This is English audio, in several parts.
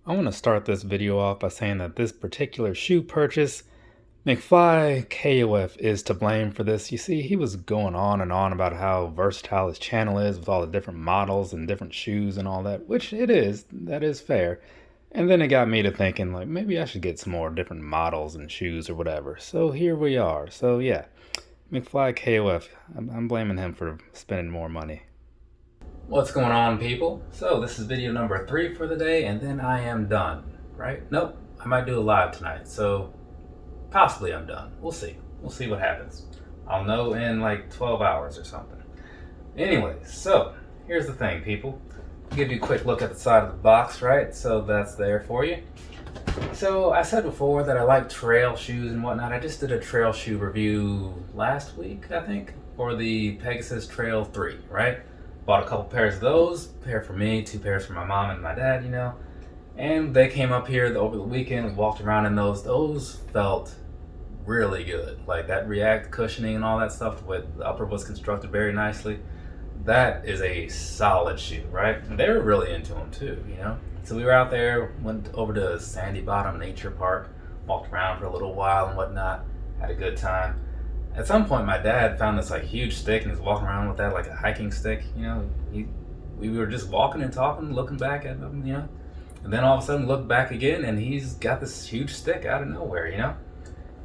I want to start this video off by saying that this particular shoe purchase, McFly KOF is to blame for this. You see, he was going on and on about how versatile his channel is with all the different models and different shoes and all that, which it is, that is fair. And then it got me to thinking, like, maybe I should get some more different models and shoes or whatever. So here we are. So yeah, McFly KOF, I'm blaming him for spending more money. What's going on, people? So this is video number 3 for the day, and then I am done, right? Nope, I might do a live tonight, so possibly I'm done. We'll see. We'll see what happens. I'll know in like 12 hours or something. Anyway, so here's the thing, people. I'll give you a quick look at the side of the box, right? So that's there for you. So I said before that I like trail shoes and whatnot. I just did a trail shoe review last week, I think, for the Pegasus Trail 3, right? Bought a couple pairs of those, a pair for me, 2 pairs for my mom and my dad, you know. And they came up here over the weekend. We walked around in those. Those felt really good. Like that React cushioning and all that stuff, with the upper was constructed very nicely. That is a solid shoe, right? And they were really into them too, you know. So we were out there, went over to Sandy Bottom Nature Park, walked around for a little while and whatnot, had a good time. At some point, my dad found this like huge stick and he's walking around with that like a hiking stick. You know, we were just walking and talking, looking back at him, you know, and then all of a sudden look back again and he's got this huge stick out of nowhere, you know.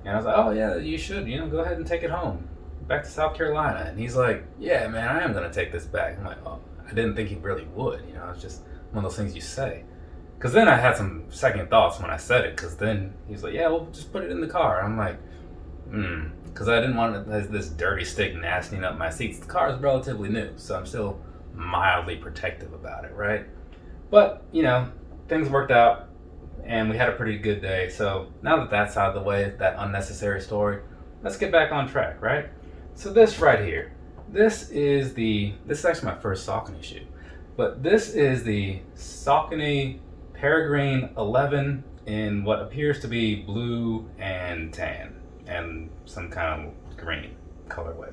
And I was like, oh yeah, you should, you know, go ahead and take it home, back to South Carolina. And he's like, yeah, man, I am gonna take this back. I'm like, oh, I didn't think he really would, you know. It's just one of those things you say. Because then I had some second thoughts when I said it. Because then he's like, yeah, well, just put it in the car. I'm like, because I didn't want this dirty stick nasting up my seats. The car is relatively new, so I'm still mildly protective about it, right? But, you know, things worked out, and we had a pretty good day. So now that that's out of the way, that unnecessary story, let's get back on track, right? So this right here, this is actually my first Saucony shoe, but this is the Saucony Peregrine 11 in what appears to be blue and tan and some kind of green colorway.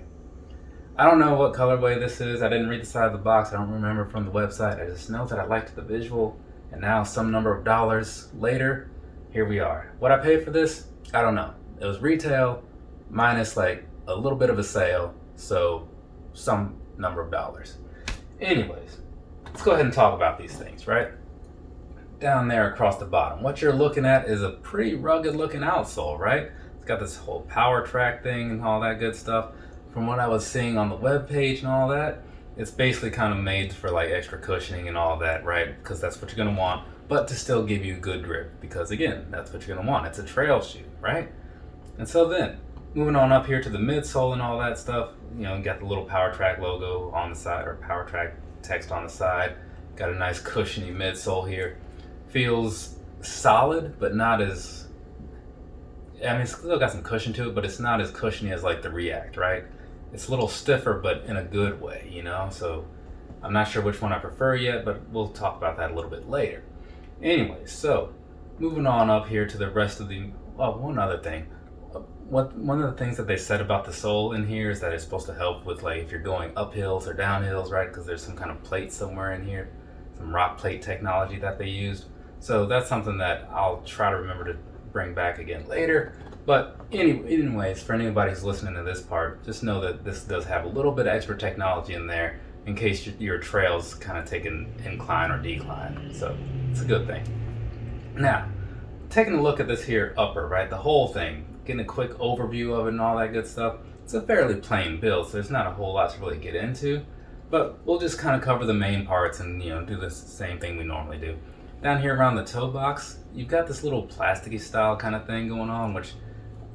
I don't know what colorway this is. I didn't read the side of the box. I don't remember from the website. I just know that I liked the visual, and now some number of dollars later, here we are. What I paid for this, I don't know. It was retail minus like a little bit of a sale, so some number of dollars. Anyways, let's go ahead and talk about these things, right? Down there across the bottom, what you're looking at is a pretty rugged looking outsole, right? It's got this whole power track thing and all that good stuff. From what I was seeing on the web page and all that, it's basically kind of made for like extra cushioning and all that, right? Because that's what you're going to want, but to still give you good grip, because again, that's what you're going to want. It's a trail shoe, right? And so then moving on up here to the midsole and all that stuff, you know, you got the little power track logo on the side, or power track text on the side. Got a nice cushiony midsole here. Feels solid, but not as, I mean, it's still got some cushion to it, but it's not as cushiony as like the React, right? It's a little stiffer, but in a good way, you know? So I'm not sure which one I prefer yet, but we'll talk about that a little bit later. Anyway, so moving on up here to the rest of the, oh, one other thing. One of the things that they said about the sole in here is that it's supposed to help with like if you're going up hills or down hills, right? Because there's some kind of plate somewhere in here, some rock plate technology that they used. So that's something that I'll try to remember to bring back again later. But anyways, for anybody who's listening to this part, just know that this does have a little bit of extra technology in there in case your trails kind of take an incline or decline. So it's a good thing. Now, taking a look at this here upper, right, the whole thing, getting a quick overview of it and all that good stuff. It's a fairly plain build, so there's not a whole lot to really get into. But we'll just kind of cover the main parts and, you know, do the same thing we normally do. Down here around the toe box, you've got this little plasticky style kind of thing going on, which,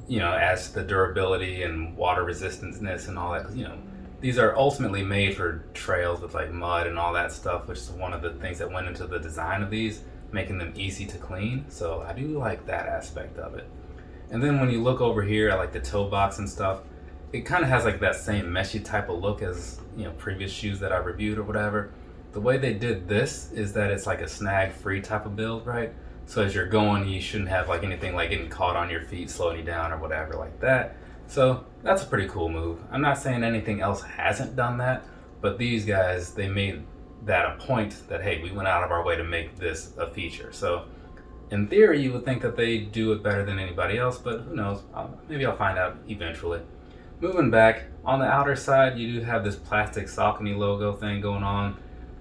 you know, adds to the durability and water resistanceness and all that. 'Cause, you know, these are ultimately made for trails with like mud and all that stuff, which is one of the things that went into the design of these, making them easy to clean. So I do like that aspect of it. And then when you look over here at like the toe box and stuff, it kind of has like that same meshy type of look as, you know, previous shoes that I reviewed or whatever. The way they did this is that it's like a snag free type of build, right? So as you're going, you shouldn't have like anything like getting caught on your feet, slowing you down or whatever like that. So that's a pretty cool move. I'm not saying anything else hasn't done that, but these guys, they made that a point that, hey, we went out of our way to make this a feature. So In theory, you would think that they do it better than anybody else, but who knows? Maybe I'll find out eventually. Moving back, on the outer side, you do have this plastic Saucony logo thing going on.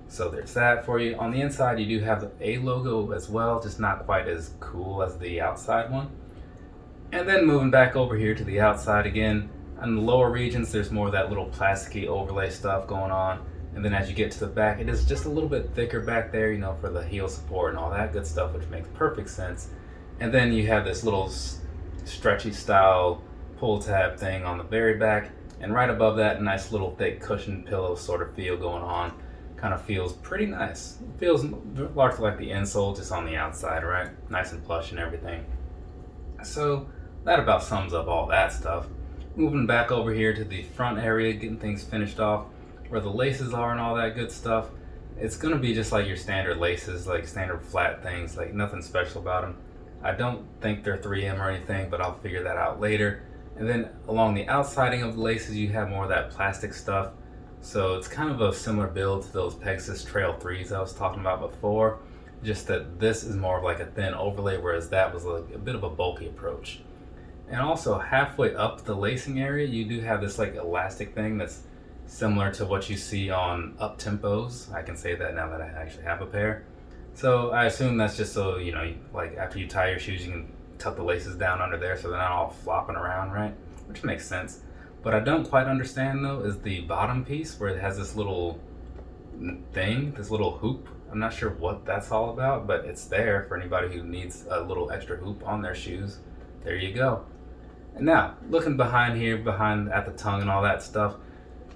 So there's that for you. On the inside, you do have a logo as well, just not quite as cool as the outside one. And then moving back over here to the outside again, on the lower regions, there's more of that little plasticky overlay stuff going on. And then as you get to the back, it is just a little bit thicker back there, you know, for the heel support and all that good stuff, which makes perfect sense. And then you have this little stretchy style pull tab thing on the very back. And right above that, a nice little thick cushion pillow sort of feel going on. Kind of feels pretty nice. It feels largely like the insole, just on the outside, right? Nice and plush and everything. So that about sums up all that stuff. Moving back over here to the front area, getting things finished off, where the laces are and all that good stuff. It's gonna be just like your standard laces, like standard flat things, like nothing special about them. I don't think they're 3M or anything, but I'll figure that out later. And then along the outsiding of the laces, you have more of that plastic stuff. So it's kind of a similar build to those Pegasus Trail 3s I was talking about before, just that this is more of like a thin overlay, whereas that was like a bit of a bulky approach. And also halfway up the lacing area, you do have this like elastic thing that's similar to what you see on up tempos. I can say that now that I actually have a pair. So I assume that's just so, you know, like after you tie your shoes, you can tuck the laces down under there so they're not all flopping around, right? Which makes sense. What I don't quite understand though is the bottom piece where it has this little thing, this little hoop. I'm not sure what that's all about, but it's there for anybody who needs a little extra hoop on their shoes. There you go. And now, looking behind here, behind at the tongue and all that stuff,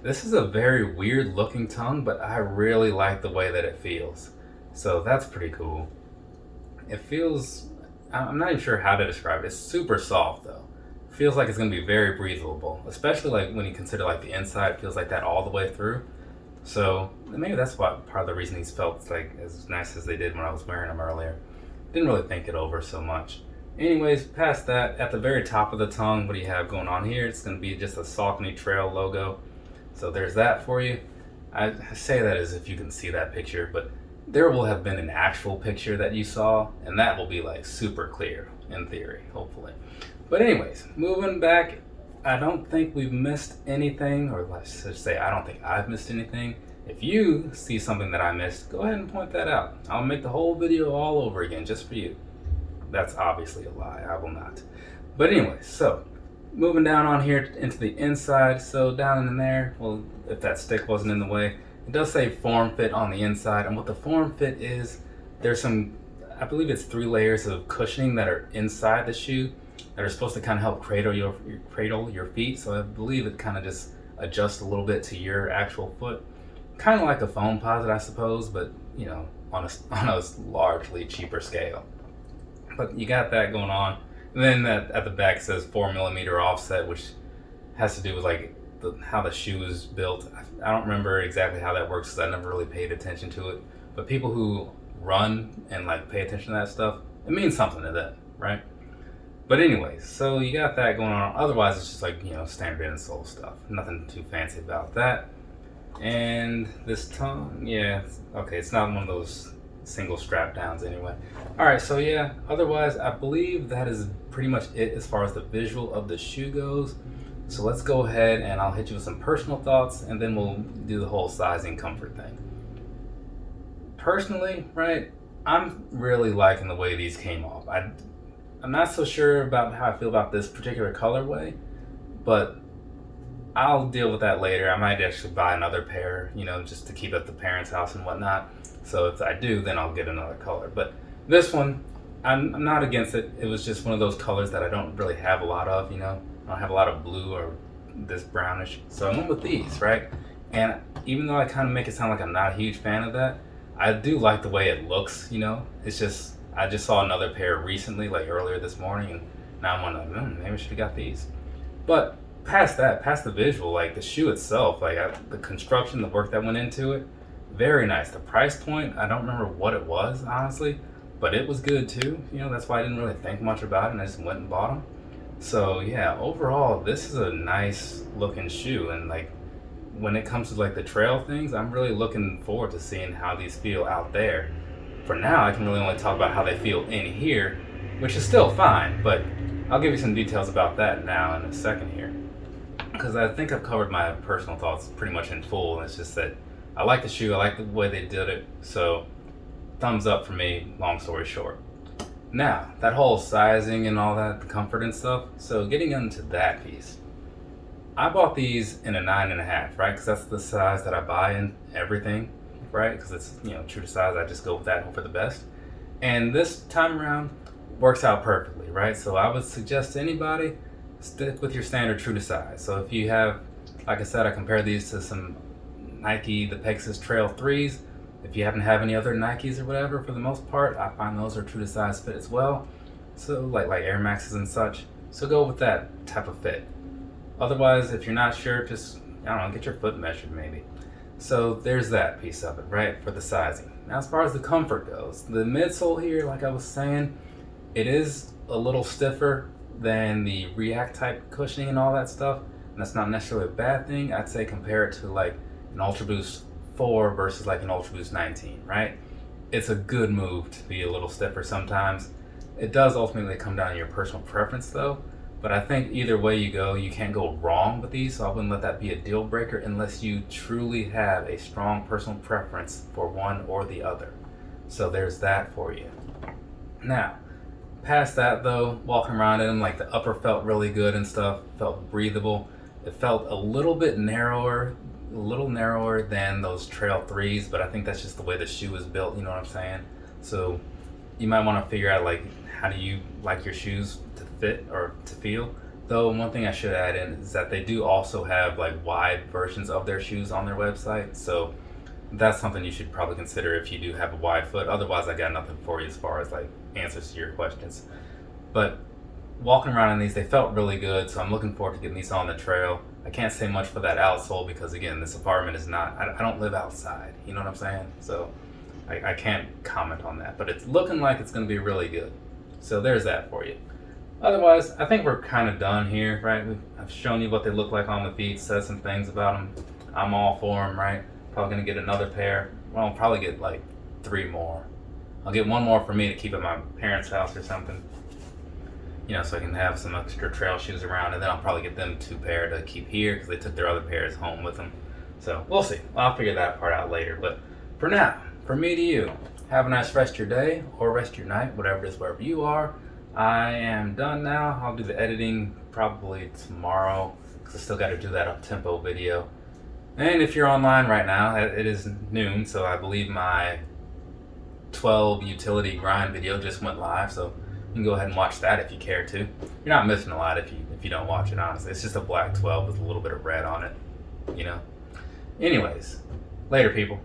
this is a very weird looking tongue, but I really like the way that it feels. So that's pretty cool. It feels, I'm not even sure how to describe it. It's super soft though. Feels like it's going to be very breathable, especially like when you consider like the inside, it feels like that all the way through. So maybe that's what part of the reason these felt like as nice as they did when I was wearing them earlier. Didn't really think it over so much. Anyways, past that, at the very top of the tongue, what do you have going on here? It's going to be just a Saucony Trail logo. So there's that for you. I say that as if you can see that picture, but there will have been an actual picture that you saw, and that will be like super clear in theory, hopefully. But anyways, moving back, I don't think we've missed anything, or let's just say I don't think I've missed anything. If you see something that I missed, go ahead and point that out. I'll make the whole video all over again just for you. That's obviously a lie, I will not. But anyways, so moving down on here into the inside, so down in there, well, if that stick wasn't in the way, it does say form fit on the inside, and what the form fit is, there's some, I believe it's 3 layers of cushioning that are inside the shoe that are supposed to kind of help cradle your feet. So I believe it kind of just adjusts a little bit to your actual foot, kind of like a foam posit, I suppose, but you know, on a largely cheaper scale. But you got that going on, and then at the back it says 4mm offset, which has to do with like how the shoe is built. I don't remember exactly how that works because I never really paid attention to it. But people who run and like pay attention to that stuff, it means something to them, right? But anyways, so you got that going on. Otherwise, it's just like, you know, standard insole stuff. Nothing too fancy about that. And this tongue, yeah, okay, it's not one of those single strap downs anyway. All right, so yeah, otherwise, I believe that is pretty much it as far as the visual of the shoe goes. So let's go ahead and I'll hit you with some personal thoughts, and then we'll do the whole sizing comfort thing. Personally, right, I'm really liking the way these came off. I'm not so sure about how I feel about this particular colorway, but I'll deal with that later. I might actually buy another pair, you know, just to keep at the parents' house and whatnot. So if I do, then I'll get another color. But this one, I'm not against it. It was just one of those colors that I don't really have a lot of, you know. I don't have a lot of blue or this brownish. So I went with these, right? And even though I kind of make it sound like I'm not a huge fan of that, I do like the way it looks, you know. It's just, I just saw another pair recently, like earlier this morning, and now I'm wondering, maybe I should have got these. But past that, past the visual, like the shoe itself, like the construction, the work that went into it, very nice. The price point, I don't remember what it was, honestly, but it was good too. You know, that's why I didn't really think much about it, and I just went and bought them. So yeah, overall, this is a nice looking shoe, and like when it comes to like the trail things, I'm really looking forward to seeing how these feel out there. for now, I can really only talk about how they feel in here, which is still fine, but I'll give you some details about that now in a second here. Because I think I've covered my personal thoughts pretty much in full, and it's just that I like the shoe, I like the way they did it, so thumbs up for me, long story short. Now, that whole sizing and all that, the comfort and stuff, so getting into that piece. I bought these in a 9.5, right? Because that's the size that I buy in everything, right? Because it's, you know, true to size, I just go with that, hope for the best. And this time around, works out perfectly, right? So I would suggest to anybody, stick with your standard true to size. So if you have, like I said, I compared these to some Nike, the Pegasus Trail 3s. If you happen to have any other Nikes or whatever, for the most part, I find those are true to size fit as well. So like Air Maxes and such. So go with that type of fit. Otherwise, if you're not sure, just, I don't know, get your foot measured maybe. So there's that piece of it, right, for the sizing. Now as far as the comfort goes, the midsole here, like I was saying, it is a little stiffer than the React type cushioning and all that stuff. And that's not necessarily a bad thing. I'd say compare it to like an Ultra Boost 4 versus like an Ultra Boost 19, right? It's a good move to be a little stiffer sometimes. It does ultimately come down to your personal preference though. But I think either way you go, you can't go wrong with these, so I wouldn't let that be a deal breaker unless you truly have a strong personal preference for one or the other. So there's that for you. Now, past that though, walking around in them, like the upper felt really good and stuff, felt breathable. It felt a little bit narrower, than those Trail 3s, but I think that's just the way the shoe is built, you know what I'm saying? So you might want to figure out like, how do you like your shoes to fit or to feel? Though one thing I should add in is that they do also have like wide versions of their shoes on their website. So that's something you should probably consider if you do have a wide foot. Otherwise, I got nothing for you as far as like answers to your questions. But walking around in these, they felt really good. So I'm looking forward to getting these on the trail. I can't say much for that outsole because again, this apartment is not, I don't live outside. You know what I'm saying? So I can't comment on that, but it's looking like it's going to be really good. So there's that for you. Otherwise, I think we're kind of done here, right? I've shown you what they look like on the feet, said some things about them. I'm all for them, right? Probably going to get another pair. Well, I'll probably get like 3 more. I'll get 1 more for me to keep at my parents' house or something. You know, so I can have some extra trail shoes around, and then I'll probably get them 2 pair to keep here because they took their other pairs home with them. So we'll see. I'll figure that part out later. But for now, from me to you, have a nice rest of your day or rest of your night, whatever it is, wherever you are. I am done now. I'll do the editing probably tomorrow because I still got to do that up-tempo video. And if you're online right now, it is noon, so I believe my 12 utility grind video just went live, so you can go ahead and watch that if you care to. You're not missing a lot if you don't watch it, honestly. It's just a black 12 with a little bit of red on it, you know. Anyways, later people.